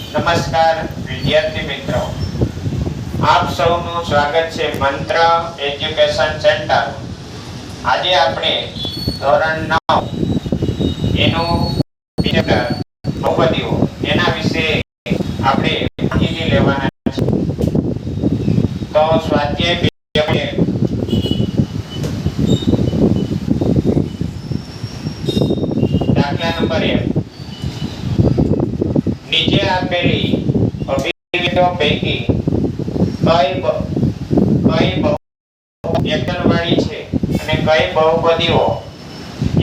નમસ્કાર વિદ્યાર્થી મિત્રો, આપ સૌનું સ્વાગત છે મંત્ર એજ્યુકેશન સેન્ટર. આજે આપણે ધોરણ 9 એનું ચેપ્ટર બહુપદીઓ એના વિશે આપણે માહિતી લેવાના છે. તો સ્વાધ્યાય દાખલા નંબર 1. નીચે આપેલી અભિવ્યક્તિઓ પૈકી કઈ એકચલવાળી છે અને કઈ બહુપદીઓ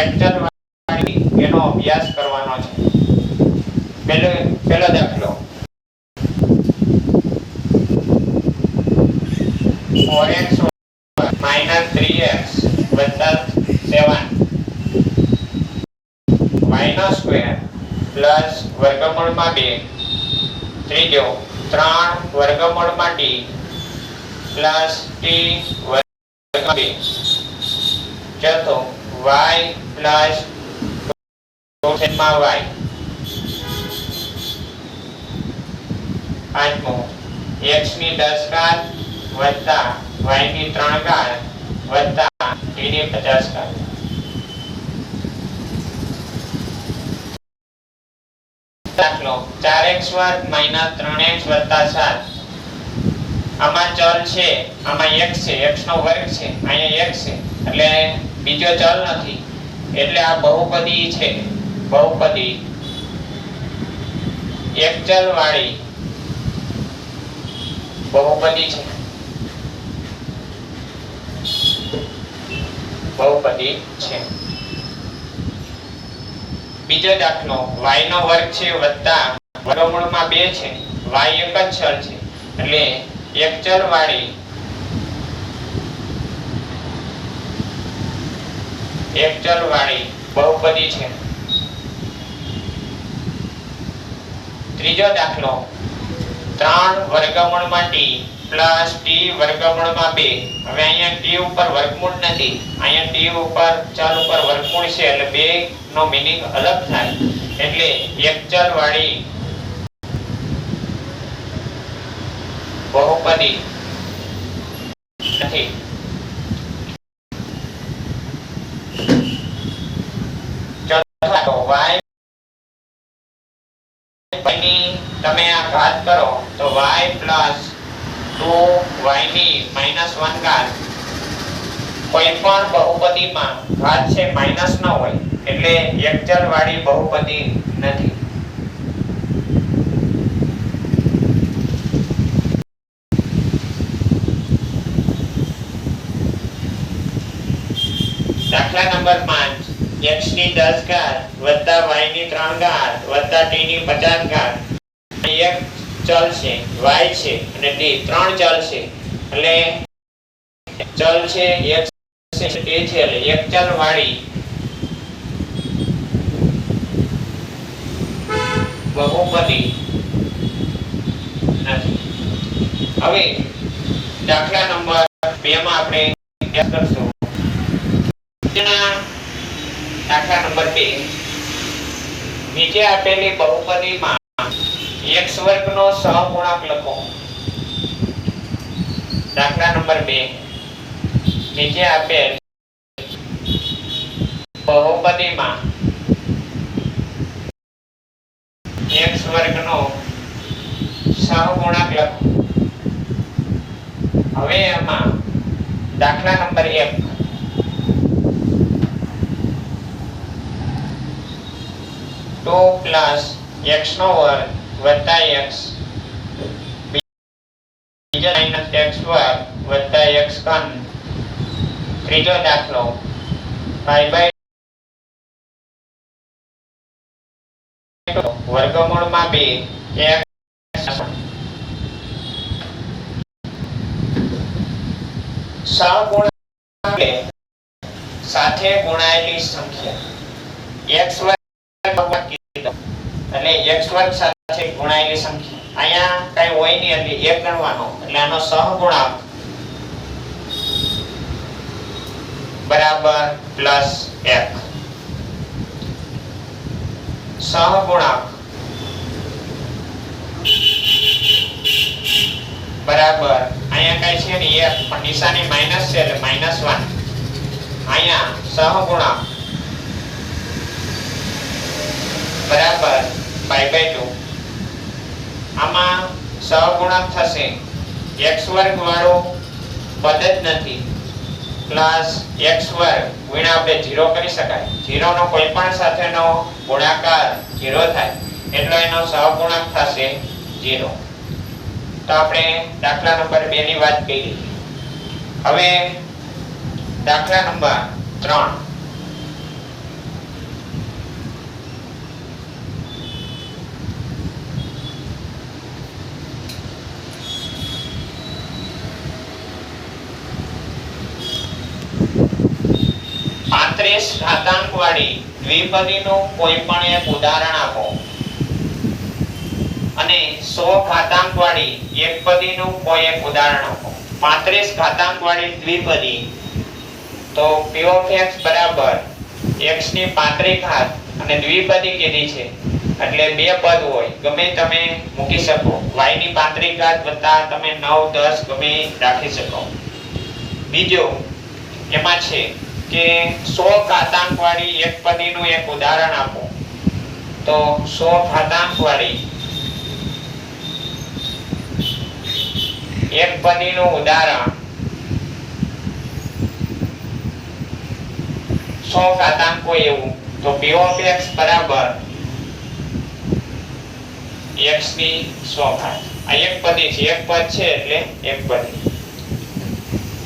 એકચલવાળી એનો અભ્યાસ કરવાનો છે. પહેલો દાખલો 4x - 3x + 7 y નો સ્ક્વેર પ્લસ વર્ગમૂળમાં 2 ત્રીજો 3 વર્ગમૂળમાં d પ્લસ t વર્ગમૂળમાં 2 ચોથો y પ્લસ 2y પાંચમો x ની 10 ઘાત વત્તા y ની 3 ઘાત વત્તા t ની 50 ઘાત. દાખલો 4x² - 3x + 7. આમાં ચલ છે, આમાં x છે, x નો વર્ગ છે, અહીંયા x છે એટલે બીજો ચલ નથી એટલે આ બહુપદી છે. બહુપદી એક ચલ વાળી બહુપદી છે. બહુપદી છે. બીજો દાખલો y નો વર્ગ છે વત્તા વર્ગમૂળમાં 2 છે. y એક જ ચલ છે એટલે એક ચલ વાળી બહુપદી છે. ત્રીજો દાખલો 3 વર્ગમૂળમાં t પ્લસ t વર્ગમૂળમાં 2. હવે અહીંયા t ઉપર વર્ગમૂળ નથી, અહીંયા t ઉપર ચલ ઉપર વર્ગમૂળ છે એટલે 2 નો મીનિંગ અલગ થાય એટલે એક ચલ વાળી બહુપદી નથી. ચોથો y ની તમે આ ઘાત કરો તો y પ્લસ 2y ની -1 ઘાત. કોઈ પણ બહુપદીમાં ઘાત છે માઈનસ ન હોય એટલે એક ચલ વાળી બહુપદી નથી. દાખલા નંબર 5. x ની 10 ઘાત વત્તા y ની 3 ઘાત વત્તા t ની 50 ઘાત. એક ચલ છે y છે અને t ત્રણ ચલ છે એટલે ચલ છે x છે t છે એટલે એક ચલ વાળી બહુપદી નથી. હવે દાખલા નંબર 2 માં આપણે અભ્યાસ કરશું. દાખલા નંબર 2. નીચે આપેલી બહુપદીમાં x વર્ગ નો સહગુણક લખો. દાખલા નંબર 2. નીચે આપેલ બહુપદીમાં x વર્ગ નો સહગુણક લખો. હવે આમાં દાખલા નંબર 1. 2 પ્લસ x નો વર્ગ વત્તા x બીજો -x² વત્તા x ઘન. ત્રીજો દાખલો 5/2 વર્ગમૂળમાં 2 x સહગુણક સાથે ગુણાયેલી સંખ્યા x વર્ગ એટલે x વર્ગ સાથે ગુણાયેલી સંખ્યા. અહીંયા કઈ હોય નહીં એટલે 1 ગણવાનો એટલે આનો સહગુણક બરાબર +1. સહગુણક બરાબર અહીંયા કઈ છે ને એક પણ નિશાની માઈનસ છે એટલે -1 અહીંયા સહગુણક બરાબર π/2 આમાં સહગુણક થશે x² વાળો પદ જ નથી પ્લસ x² ગુણ્યા આપણે 0 કરી શકાય 0 નો કોઈ પણ સાથેનો ગુણાકાર 0 થાય એટલે એનો સહગુણક થશે 0. તો આપણે દાખલા નંબર 2 ની વાત કરી. હવે દાખલા નંબર 3 35 ઘાતાંક વાળી દ્વિપદીનું કોઈ પણ એક ઉદાહરણ આપો અને 100 ઘાતાંક વાળી એકપદીનું કોઈ એક ઉદાહરણ આપો. 35 ઘાતાંક વાળી દ્વિપદી તો p of x બરાબર x ની 35 ઘાત અને દ્વિપદી કીધી છે એટલે બે પદ હોય ગમે તમે મૂકી શકો y ની 35 ઘાત વત્તા તમે 9 10 ગમે રાખી શકો. બીજો એમાં છે કે 100 ઘાતાંક વાળી એકપદીનું એક ઉદાહરણ આપો તો 100 ઘાતાંક વાળી એકપદીનું ઉદાહરણ 100 ઘાતાંક હોય એવું તો p of x બરાબર x ની 100 ઘાત. આ એકપદી છે એક પદ છે એટલે એકપદી.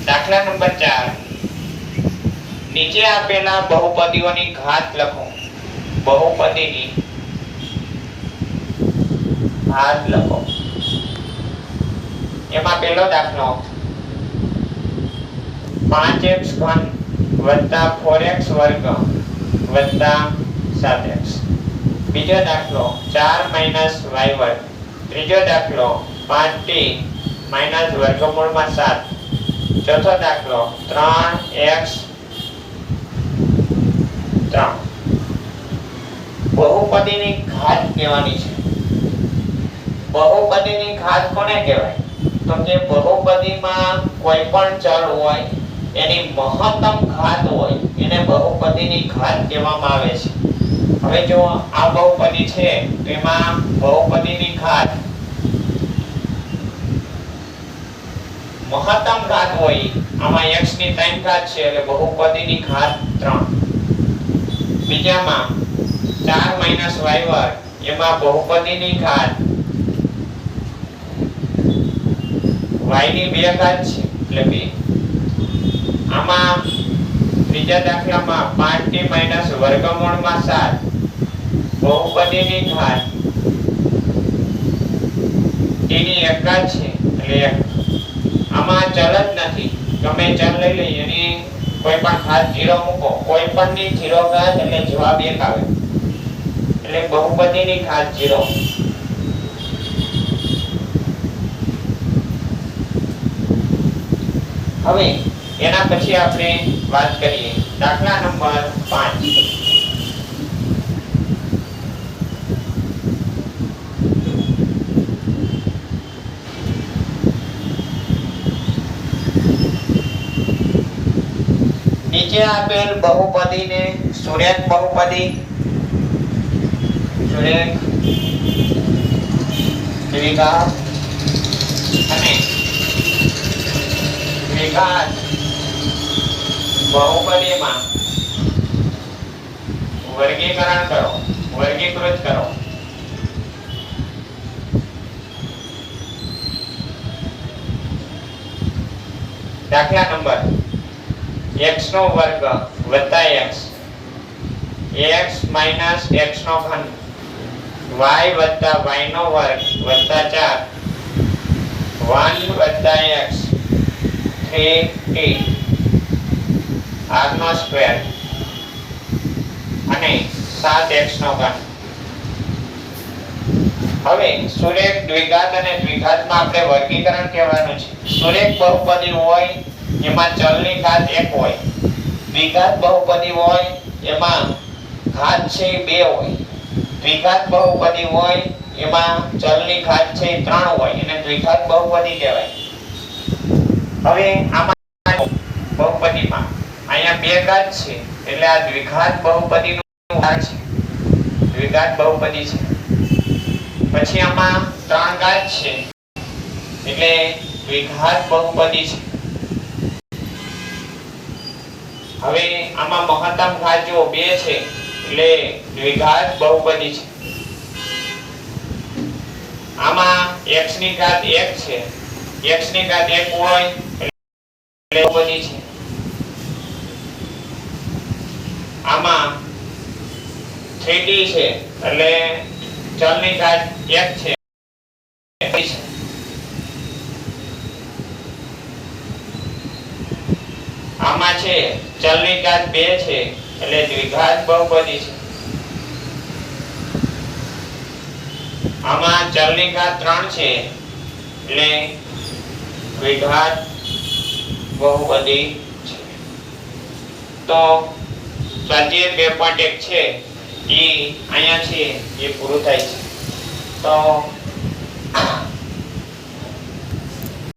દાખલા નંબર 4 નીચે આપેલા બહુપદીઓની ઘાત લખો. બહુપદીની ઘાત લખો. એમાં પહેલો દાખલો 5x³ વત્તા 4x² વત્તા 7x. બીજો દાખલો 4 - y². ત્રીજો દાખલો 5t - √7. ચોથો દાખલો 3x 3. બહુપદીની ઘાત કહેવાની છે. બહુપદીની ઘાત કોને કહેવાય તો કે બહુપદીમાં કોઈ પણ ચલ હોય એની મહત્તમ ઘાત હોય એને બહુપદીની ઘાત કહેવામાં આવે છે. હવે જો આ બહુપદી છે તો એમાં બહુપદીની ઘાત મહત્તમ ઘાત હોય આમાં x ની 3 ઘાત છે એટલે બહુપદીની ઘાત 3. બીજામાં 4 - y² એમાં બહુપદીની ઘાત y ની 2 ઘાત છે એટલે 2. આમાં ત્રીજા દાખલામાં 5t - √7 બહુપદીની ઘાત t ની 1 ઘાત છે એટલે 1. આમાં ચલ જ નથી ગમે ચલ લઈ લઈએ એની કોઈ પણ ઘાત 0 મૂકો કોઈ પણ ની 0 ઘાત એટલે જવાબ 1 આવે એટલે બહુપદીની ઘાત 0. હવે એના પછી આપણે વાત કરીએ દાખલા નંબર 5. નીચે આપેલ બહુપદીને સુરેખ બહુપદી સુરેખ દ્વિઘાત અને દ્વિઘાત બહુપદીમાં વર્ગીકરણ કરો વર્ગીકૃત કરો. દાખલા નંબર x નો વર્ગ વત્તા x x માઈનસ x નો ઘન y વત્તા y નો વર્ગ વત્તા 4 1 વત્તા x 3t r નો સ્ક્વેર અને 7x નો ઘન. હવે સુરેખ દ્વિઘાત અને દ્વિઘાતમાં આપણે વર્ગીકરણ કહેવાનું છે. સુરેખ બહુપદી હોય એમાં ચલની ઘાત 1 હોય. દ્વિઘાત બહુપદી હોય એમાં ઘાત છે 2 હોય. દ્વિઘાત બહુપદી હોય એમાં ચલની ઘાત છે 3 હોય એને દ્વિઘાત બહુપદી કહેવાય. હવે આમાં બહુપદીમાં અહીંયા બે ઘાત છે એટલે આ દ્વિઘાત બહુપદીનું ઘાત છે, દ્વિઘાત બહુપદી છે. પછી આમાં 3 ઘાત છે એટલે દ્વિઘાત બહુપદી છે. હવે આમાં મહત્તમ ઘાત જો 2 છે એટલે દ્વિઘાત બહુપદી છે. આમાં x ની ઘાત 1 છે, x ની ઘાત 1 હોય એટલે બહુપદી છે. આમાં 3d છે એટલે ચલની ઘાત 1 છે. આમાં છે ચલની ઘાત 2 છે એટલે દ્વિઘાત બહુપદી છે. આમાં ચલની ઘાત 3 છે એટલે દ્વિઘાત બહુપદી છે. તો સ્વાધ્યાય 2.1 છે એ અહીંયા છે એ પૂરું થાય છે. તો